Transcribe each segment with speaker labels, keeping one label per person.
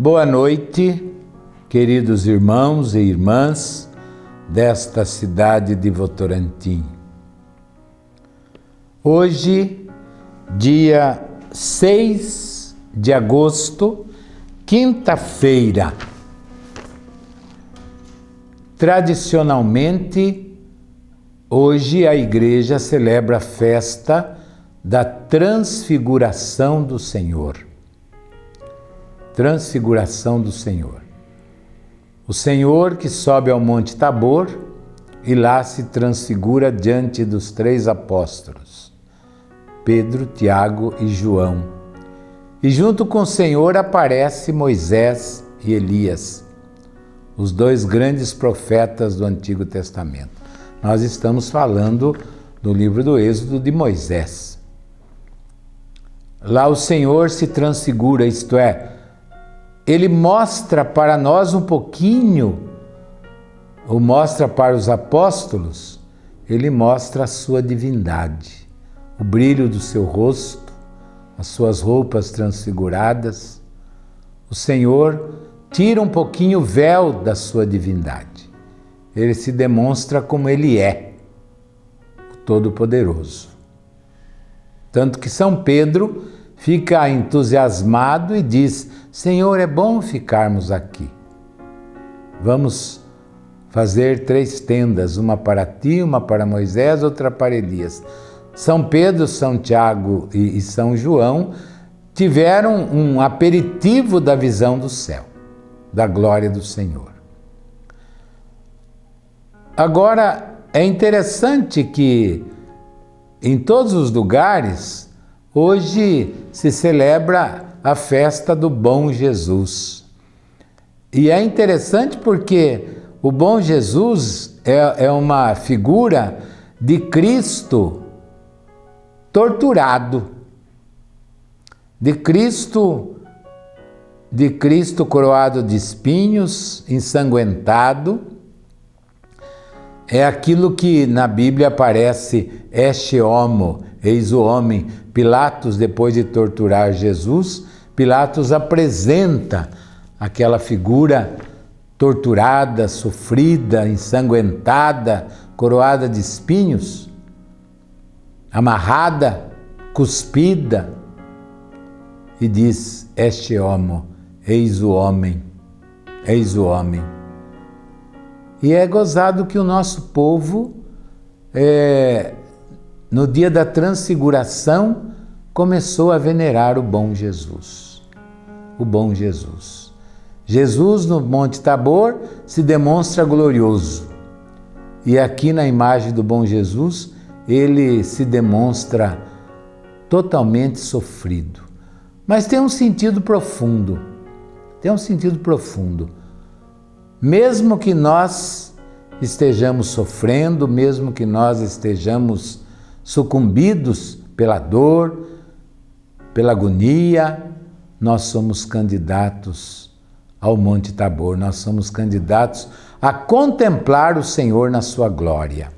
Speaker 1: Boa noite, queridos irmãos e irmãs desta cidade de Votorantim. Hoje, dia 6 de agosto, quinta-feira. Tradicionalmente, hoje a igreja celebra a festa da Transfiguração do Senhor. Transfiguração do Senhor. O Senhor que sobe ao Monte Tabor e lá se transfigura diante dos 3 apóstolos, Pedro, Tiago e João. E junto com o Senhor aparece Moisés e Elias, os 2 grandes profetas do Antigo Testamento. Nós estamos falando do livro do Êxodo de Moisés. Lá o Senhor se transfigura, isto é, Ele mostra para nós um pouquinho, ou mostra para os apóstolos, Ele mostra a sua divindade, o brilho do seu rosto, as suas roupas transfiguradas. O Senhor tira um pouquinho o véu da sua divindade. Ele se demonstra como Ele é, o Todo-Poderoso. Tanto que São Pedro fica entusiasmado e diz: Senhor, é bom ficarmos aqui. Vamos fazer 3 tendas, uma para ti, uma para Moisés, outra para Elias. São Pedro, São Tiago e São João tiveram um aperitivo da visão do céu, da glória do Senhor. Agora, é interessante que em todos os lugares, hoje se celebra a festa do Bom Jesus. E é interessante porque o Bom Jesus é uma figura de Cristo torturado, de Cristo coroado de espinhos, ensanguentado. É aquilo que na Bíblia aparece, Ecce homo, eis o homem. Pilatos, depois de torturar Jesus, Pilatos apresenta aquela figura torturada, sofrida, ensanguentada, coroada de espinhos, amarrada, cuspida, e diz: Ecce homo, eis o homem, eis o homem. E é gozado que o nosso povo, no dia da transfiguração, começou a venerar o Bom Jesus. O Bom Jesus. Jesus no Monte Tabor se demonstra glorioso. E aqui na imagem do Bom Jesus, ele se demonstra totalmente sofrido. Mas tem um sentido profundo. Tem um sentido profundo. Mesmo que nós estejamos sofrendo, mesmo que nós estejamos sucumbidos pela dor, pela agonia, nós somos candidatos ao Monte Tabor, nós somos candidatos a contemplar o Senhor na sua glória.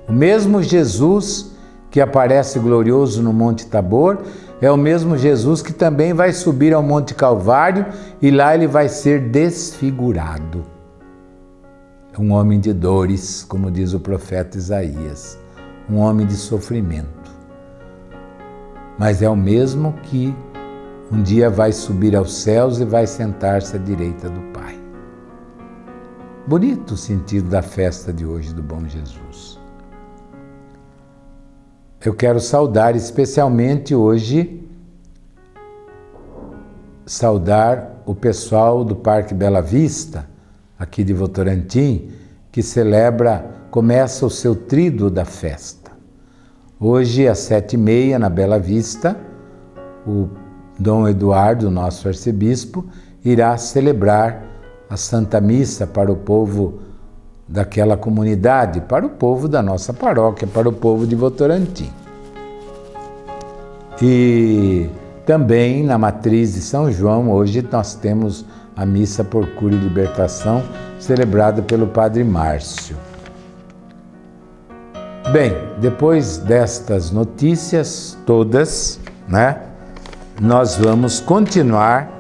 Speaker 1: O mesmo Jesus que aparece glorioso no Monte Tabor é o mesmo Jesus que também vai subir ao Monte Calvário e lá ele vai ser desfigurado. É um homem de dores, como diz o profeta Isaías, um homem de sofrimento. Mas é o mesmo que um dia vai subir aos céus e vai sentar-se à direita do Pai. Bonito o sentido da festa de hoje do Bom Jesus. Eu quero saudar especialmente hoje, saudar o pessoal do Parque Bela Vista, aqui de Votorantim, que começa o seu tríduo da festa. Hoje, às 7h30, na Bela Vista, o Dom Eduardo, nosso arcebispo, irá celebrar a Santa Missa para o povo daquela comunidade, para o povo da nossa paróquia, para o povo de Votorantim. E também na Matriz de São João, hoje nós temos a Missa por Cura e Libertação, celebrada pelo Padre Márcio. Bem, depois destas notícias todas, nós vamos continuar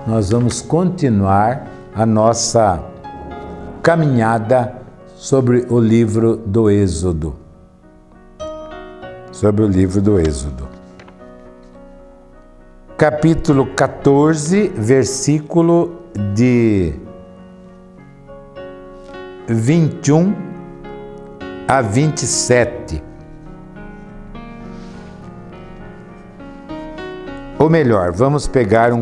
Speaker 1: nós vamos continuar a nossa caminhada sobre o livro do Êxodo. Sobre o livro do Êxodo. Capítulo 14, versículo de 21 a 27. Ou melhor, vamos pegar um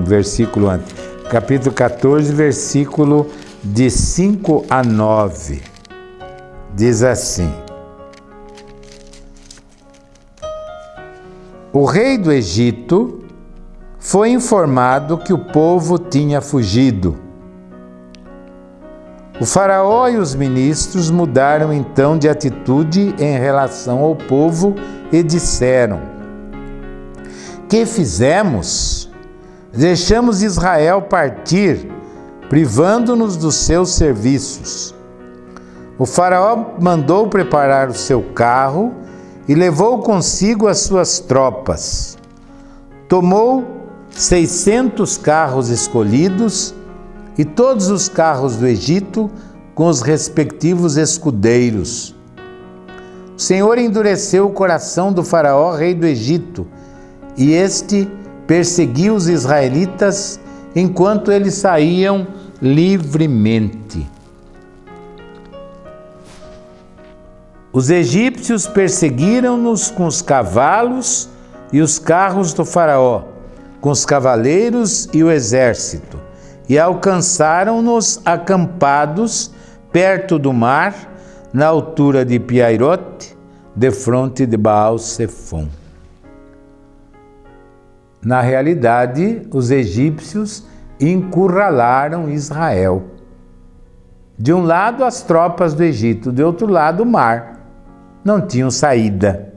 Speaker 1: versículo antes. Capítulo 14, versículo de 5 a 9. Diz assim: O rei do Egito foi informado que o povo tinha fugido. O faraó e os ministros mudaram então de atitude em relação ao povo e disseram: Que fizemos? Deixamos Israel partir, privando-nos dos seus serviços. O faraó mandou preparar o seu carro e levou consigo as suas tropas. Tomou 600 carros escolhidos e todos os carros do Egito com os respectivos escudeiros. O Senhor endureceu o coração do faraó, rei do Egito, e este perseguiu os israelitas enquanto eles saíam livremente. Os egípcios perseguiram-nos com os cavalos e os carros do faraó, com os cavaleiros e o exército, e alcançaram-nos acampados perto do mar, na altura de Piairote, defronte de Baal-Sefom. Na realidade, os egípcios encurralaram Israel. De um lado as tropas do Egito, de outro lado o mar. Não tinham saída.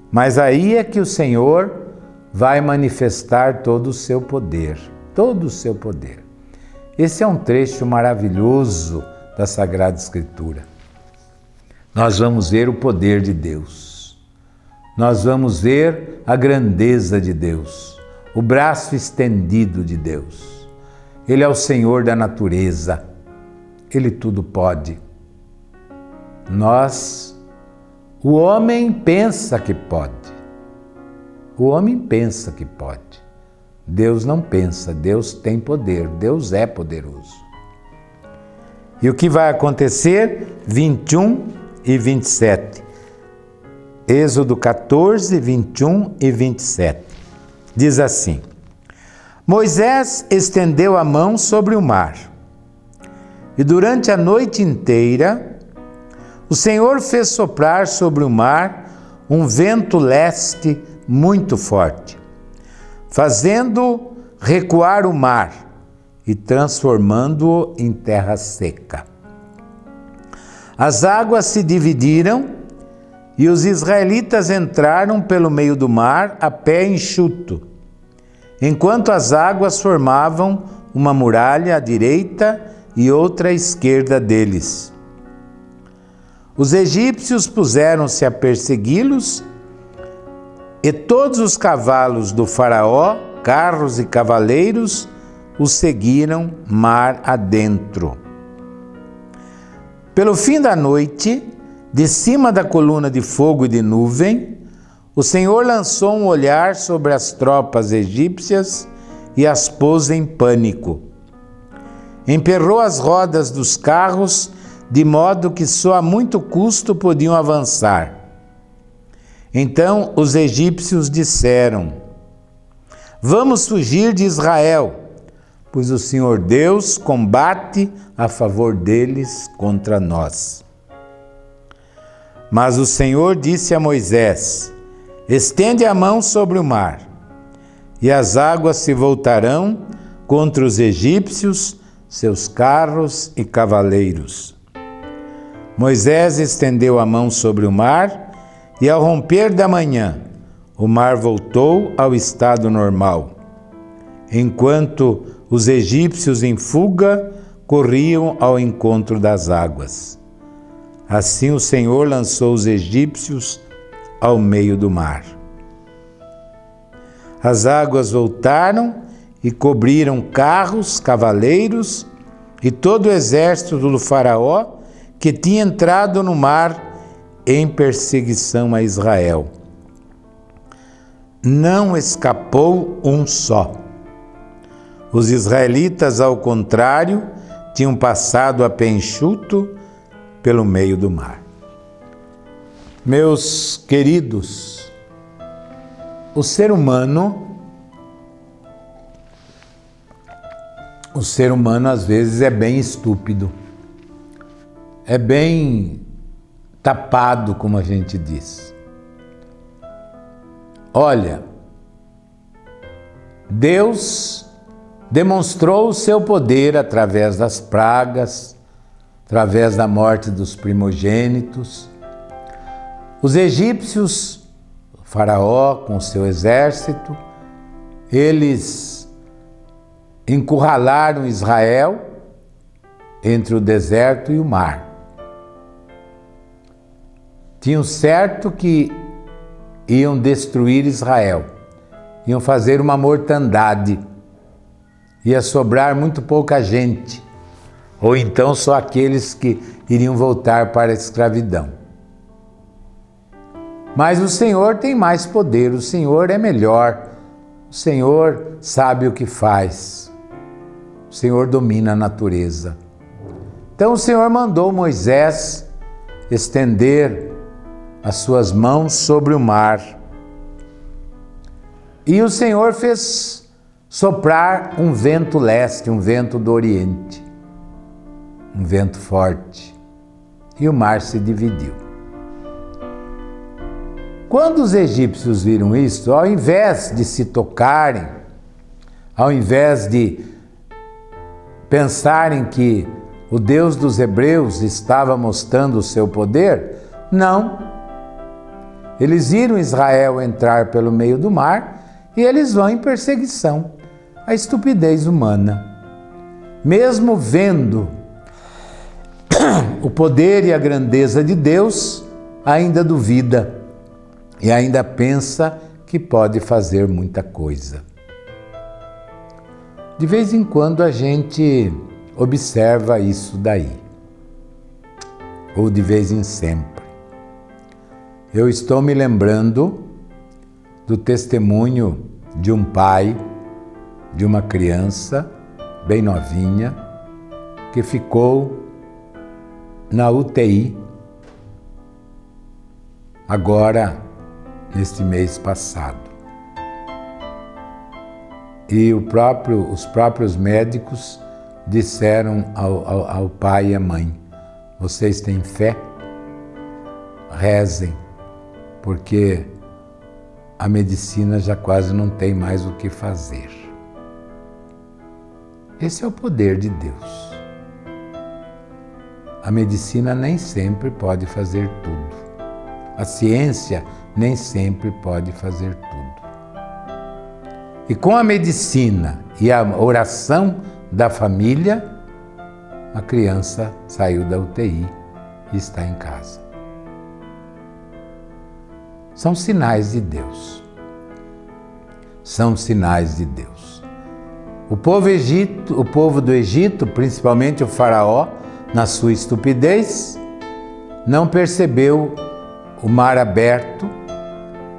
Speaker 1: Mas aí é que o Senhor vai manifestar todo o seu poder. Todo o seu poder. Esse é um trecho maravilhoso da Sagrada Escritura. Nós vamos ver o poder de Deus. Nós vamos ver a grandeza de Deus, o braço estendido de Deus. Ele é o Senhor da natureza. Ele tudo pode. O homem pensa que pode. O homem pensa que pode. Deus não pensa, Deus tem poder, Deus é poderoso. E o que vai acontecer? 21 e 27. Êxodo 14, 21 e 27. Diz assim: Moisés estendeu a mão sobre o mar, e durante a noite inteira o Senhor fez soprar sobre o mar um vento leste muito forte, fazendo recuar o mar e transformando-o em terra seca. As águas se dividiram e os israelitas entraram pelo meio do mar a pé enxuto, enquanto as águas formavam uma muralha à direita e outra à esquerda deles. Os egípcios puseram-se a persegui-los, e todos os cavalos do faraó, carros e cavaleiros, os seguiram mar adentro. Pelo fim da noite, de cima da coluna de fogo e de nuvem, o Senhor lançou um olhar sobre as tropas egípcias e as pôs em pânico. Emperrou as rodas dos carros, de modo que só a muito custo podiam avançar. Então os egípcios disseram: Vamos fugir de Israel, pois o Senhor Deus combate a favor deles contra nós. Mas o Senhor disse a Moisés: Estende a mão sobre o mar, e as águas se voltarão contra os egípcios, seus carros e cavaleiros. Moisés estendeu a mão sobre o mar, e ao romper da manhã, o mar voltou ao estado normal, enquanto os egípcios em fuga corriam ao encontro das águas. Assim o Senhor lançou os egípcios ao meio do mar. As águas voltaram e cobriram carros, cavaleiros e todo o exército do faraó que tinha entrado no mar em perseguição a Israel. Não escapou um só. Os israelitas, ao contrário, tinham passado a pé enxuto pelo meio do mar. Meus queridos, o ser humano às vezes é bem estúpido, é bem tapado, como a gente diz. Olha, Deus demonstrou o seu poder através das pragas, através da morte dos primogênitos. Os egípcios, o faraó com o seu exército, eles encurralaram Israel entre o deserto e o mar. Tinham certo que iam destruir Israel, iam fazer uma mortandade, ia sobrar muito pouca gente, ou então só aqueles que iriam voltar para a escravidão. Mas o Senhor tem mais poder, o Senhor é melhor, o Senhor sabe o que faz, o Senhor domina a natureza. Então o Senhor mandou Moisés estender as suas mãos sobre o mar. E o Senhor fez soprar um vento leste, um vento do oriente, um vento forte, e o mar se dividiu. Quando os egípcios viram isto, ao invés de se tocarem, ao invés de pensarem que o Deus dos hebreus estava mostrando o seu poder, não. Eles viram Israel entrar pelo meio do mar e eles vão em perseguição. A estupidez humana. Mesmo vendo o poder e a grandeza de Deus, ainda duvida e ainda pensa que pode fazer muita coisa. De vez em quando a gente observa isso daí, ou de vez em sempre. Eu estou me lembrando do testemunho de um pai, de uma criança bem novinha, que ficou na UTI agora, neste mês passado. E os próprios médicos disseram ao pai e à mãe: vocês têm fé? Rezem, porque a medicina já quase não tem mais o que fazer. Esse é o poder de Deus. A medicina nem sempre pode fazer tudo. A ciência nem sempre pode fazer tudo. E com a medicina e a oração da família, a criança saiu da UTI e está em casa. São sinais de Deus. São sinais de Deus. O povo do Egito, principalmente o faraó, na sua estupidez, não percebeu o mar aberto,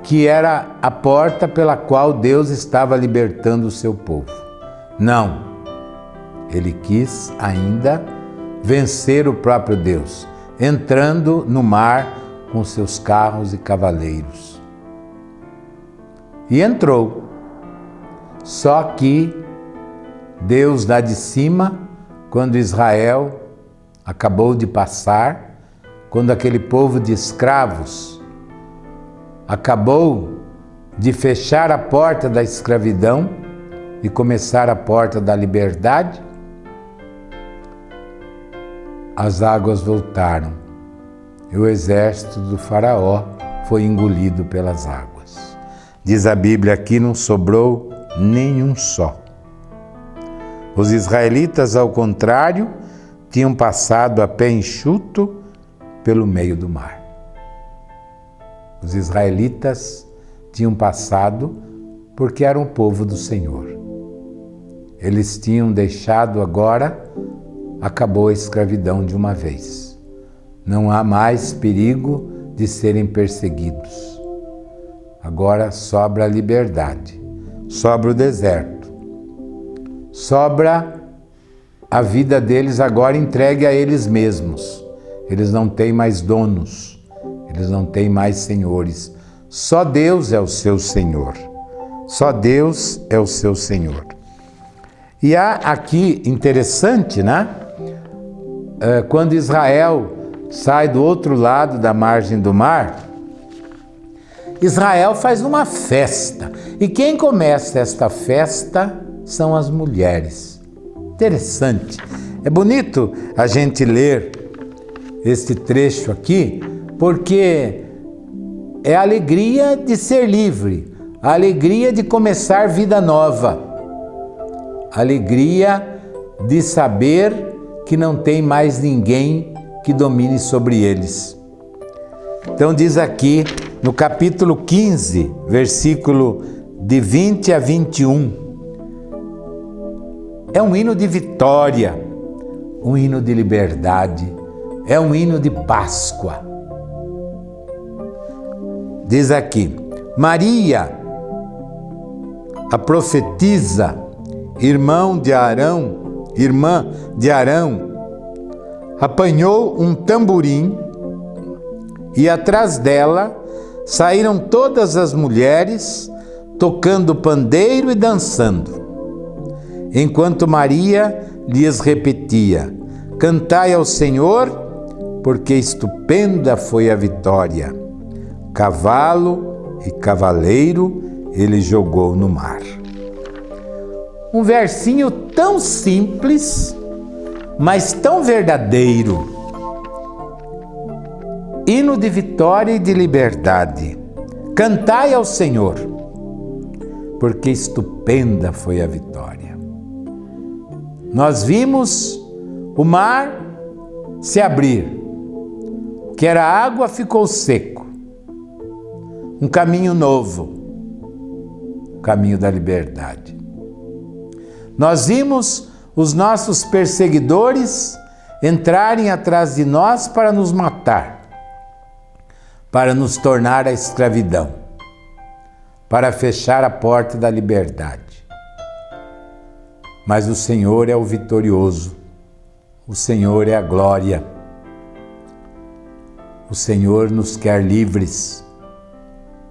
Speaker 1: que era a porta pela qual Deus estava libertando o seu povo. Não. Ele quis ainda vencer o próprio Deus, entrando no mar com seus carros e cavaleiros. E entrou. Só que Deus lá de cima, quando Israel acabou de passar, quando aquele povo de escravos acabou de fechar a porta da escravidão e começar a porta da liberdade, as águas voltaram e o exército do faraó foi engolido pelas águas. Diz a Bíblia aqui, não sobrou nenhum só. Os israelitas, ao contrário, tinham passado a pé enxuto pelo meio do mar. Os israelitas tinham passado porque eram o povo do Senhor. Eles tinham deixado agora, acabou a escravidão de uma vez. Não há mais perigo de serem perseguidos. Agora sobra a liberdade, sobra o deserto, sobra a vida deles agora entregue a eles mesmos. Eles não têm mais donos, eles não têm mais senhores. Só Deus é o seu Senhor. Só Deus é o seu Senhor. E há aqui, interessante, né? Quando Israel sai do outro lado da margem do mar, Israel faz uma festa. E quem começa esta festa são as mulheres. Interessante. É bonito a gente ler este trecho aqui, porque é a alegria de ser livre, a alegria de começar vida nova, a alegria de saber que não tem mais ninguém que domine sobre eles. Então diz aqui no capítulo 15, versículo de 20 a 21, é um hino de vitória, um hino de liberdade, é um hino de Páscoa. Diz aqui: Maria, a profetisa, irmã de Arão, apanhou um tamborim e atrás dela saíram todas as mulheres tocando pandeiro e dançando, enquanto Maria lhes repetia: cantai ao Senhor, porque estupenda foi a vitória. Cavalo e cavaleiro ele jogou no mar. Um versinho tão simples, mas tão verdadeiro. Hino de vitória e de liberdade. Cantai ao Senhor, porque estupenda foi a vitória. Nós vimos o mar se abrir, o que era água ficou seco. Um caminho novo, o caminho da liberdade. Nós vimos os nossos perseguidores entrarem atrás de nós para nos matar, para nos tornar a escravidão, para fechar a porta da liberdade. Mas o Senhor é o vitorioso, o Senhor é a glória. O Senhor nos quer livres,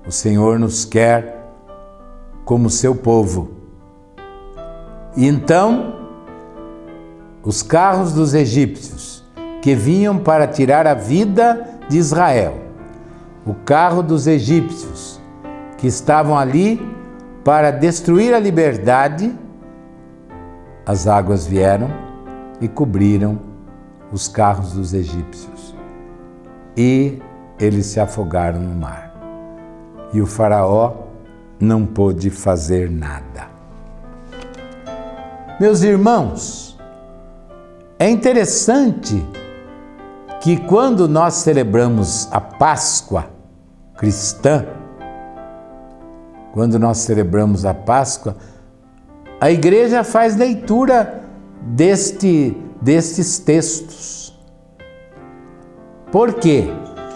Speaker 1: o Senhor nos quer como seu povo. E então, os carros dos egípcios que vinham para tirar a vida de Israel, o carro dos egípcios que estavam ali para destruir a liberdade, as águas vieram e cobriram os carros dos egípcios. E eles se afogaram no mar. E o faraó não pôde fazer nada. Meus irmãos, é interessante que quando nós celebramos a Páscoa cristã, quando nós celebramos a Páscoa, a igreja faz leitura destes textos. Por quê?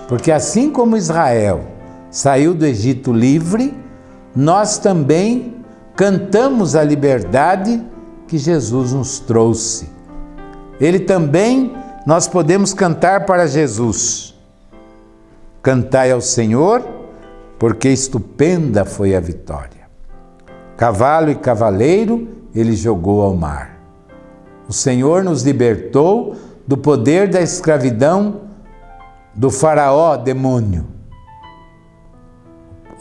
Speaker 1: Porque assim como Israel saiu do Egito livre, nós também cantamos a liberdade que Jesus nos trouxe. Ele também, nós podemos cantar para Jesus. Cantai ao Senhor, porque estupenda foi a vitória. Cavalo e cavaleiro ele jogou ao mar. O Senhor nos libertou do poder da escravidão do faraó demônio.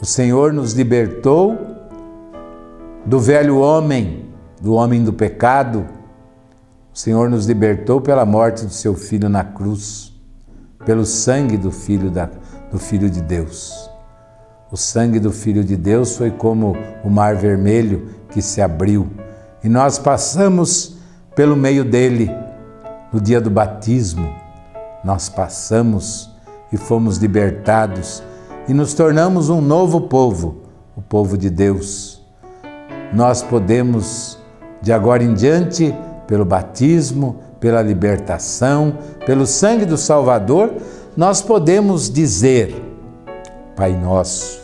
Speaker 1: O Senhor nos libertou do velho homem, do homem do pecado. O Senhor nos libertou pela morte do seu Filho na cruz, pelo sangue do Filho de Deus. O sangue do Filho de Deus foi como o mar vermelho que se abriu, e nós passamos pelo meio dele. No dia do batismo, nós passamos e fomos libertados e nos tornamos um novo povo, o povo de Deus, nós podemos, de agora em diante, pelo batismo, pela libertação, pelo sangue do Salvador, nós podemos dizer: Pai nosso,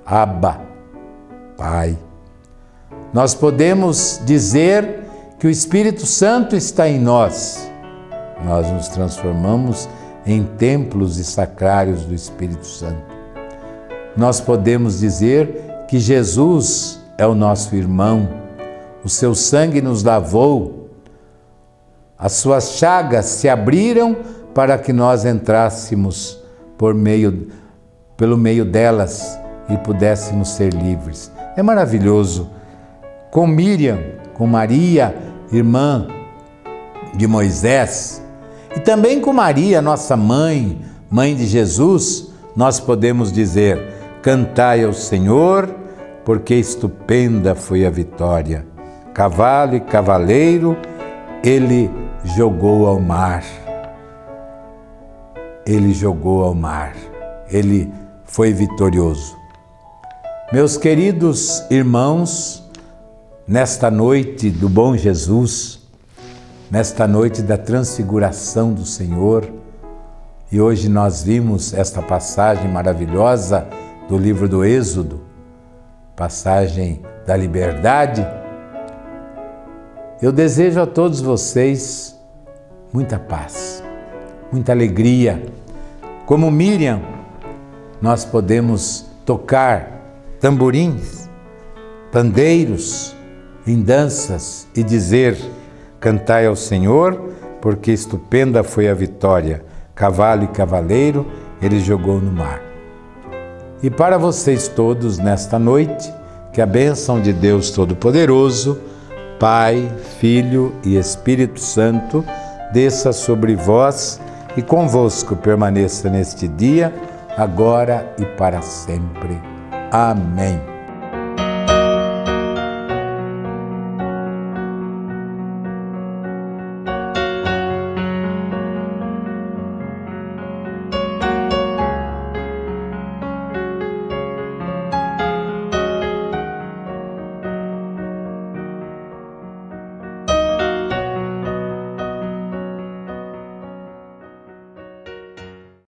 Speaker 1: Abba, Pai. Nós podemos dizer que o Espírito Santo está em nós. Nós nos transformamos em templos e sacrários do Espírito Santo. Nós podemos dizer que Jesus é o nosso irmão, o seu sangue nos lavou, as suas chagas se abriram para que nós entrássemos pelo meio delas e pudéssemos ser livres. É maravilhoso. Com Miriam, com Maria, irmã de Moisés, e também com Maria, nossa mãe, mãe de Jesus, nós podemos dizer: cantai ao Senhor, porque estupenda foi a vitória. Cavalo e cavaleiro ele jogou ao mar. Ele jogou ao mar. Ele foi vitorioso. Meus queridos irmãos, nesta noite do bom Jesus, nesta noite da transfiguração do Senhor, e hoje nós vimos esta passagem maravilhosa do livro do Êxodo, passagem da liberdade. Eu desejo a todos vocês muita paz, muita alegria. Como Miriam, nós podemos tocar tamborins, pandeiros em danças e dizer: cantai ao Senhor, porque estupenda foi a vitória. Cavalo e cavaleiro ele jogou no mar. E para vocês todos nesta noite, que a bênção de Deus Todo-Poderoso, Pai, Filho e Espírito Santo, desça sobre vós e convosco permaneça neste dia, agora e para sempre. Amém.